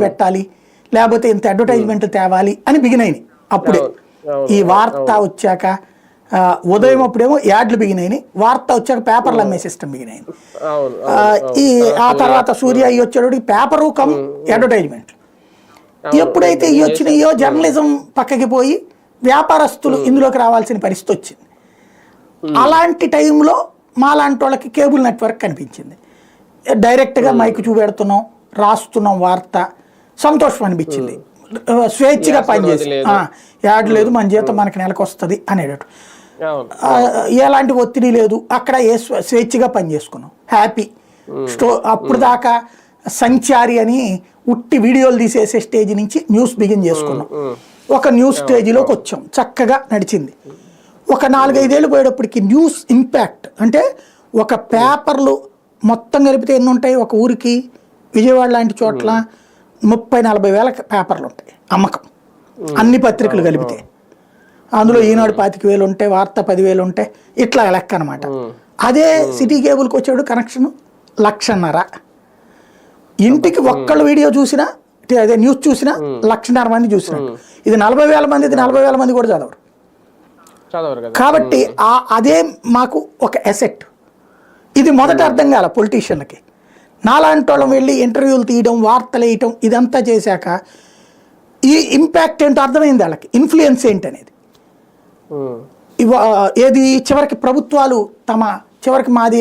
పెట్టాలి, లేకపోతే ఇంత అడ్వర్టైజ్మెంట్ తేవాలి అని బిగినాయి. అప్పుడే ఈ వార్త వచ్చాక ఉదయం అప్పుడేమో యాడ్లు బిగినాయి, వార్త వచ్చాక పేపర్లు అమ్మే సిస్టమ్ బిగినాయింది. ఆ తర్వాత సూర్య అయ్యి వచ్చేటప్పుడు పేపరు కమ్ అడ్వర్టైజ్మెంట్. ఎప్పుడైతే ఇవి వచ్చినాయో జర్నలిజం పక్కకి పోయి వ్యాపారస్తులు ఇందులోకి రావాల్సిన పరిస్థితి వచ్చింది. అలాంటి టైంలో మాలాంటి వాళ్ళకి కేబుల్ నెట్వర్క్ కనిపించింది. డైరెక్ట్గా మైక్ చూపెడుతున్నాం, రాస్తున్నాం, వార్త సంతోషం అనిపించింది. స్వేచ్ఛగా పనిచేసి యాడ్ లేదు, మన జీతం మనకి నెలకు వస్తుంది అనేటట్టు, ఎలాంటి ఒత్తిడి లేదు. అక్కడ స్వేచ్ఛగా పని చేసుకున్నాం, హ్యాపీ. అప్పుడు దాకా సంచారి అని ఉట్టి వీడియోలు తీసేసే స్టేజ్ నుంచి న్యూస్ బిగిన్ చేసుకున్నాం. ఒక న్యూస్ స్టేజ్లోకి వచ్చాం, చక్కగా నడిచింది. ఒక 4-5 ఏళ్ళు పోయేటప్పటికి న్యూస్ ఇంపాక్ట్ అంటే ఒక పేపర్లు మొత్తం కలిపితే ఎన్ని ఉంటాయి ఒక ఊరికి? విజయవాడ లాంటి చోట్ల 30-40 వేల పేపర్లు ఉంటాయి అమ్మకం, అన్ని పత్రికలు కలిపితే. అందులో ఈనాడు 25,000 ఉంటాయి, వార్త 10,000 ఉంటాయి, ఇట్లా లెక్క అనమాట. అదే సిటీ కేబుల్కి వచ్చాడు కనెక్షన్ 1,50,000. ఇంటికి ఒక్కళ్ళు వీడియో చూసినా, అదే న్యూస్ చూసినా 1,50,000 మంది చూసినట్టు. ఇది 40,000 మంది, ఇది 40,000 మంది కూడా చదవరు. కాబట్టి అదే మాకు ఒక అసెట్. ఇది మొదట అర్థం కాల పొలిటీషియన్లకి. నాలాంటి వాళ్ళం వెళ్ళి ఇంటర్వ్యూలు తీయడం, వార్తలు వేయటం, ఇదంతా చేశాక ఈ ఇంపాక్ట్ ఏంటో అర్థమైంది వాళ్ళకి, ఇన్ఫ్లుయెన్స్ ఏంటనేది. ఏది చివరికి ప్రభుత్వాలు చివరికి మాది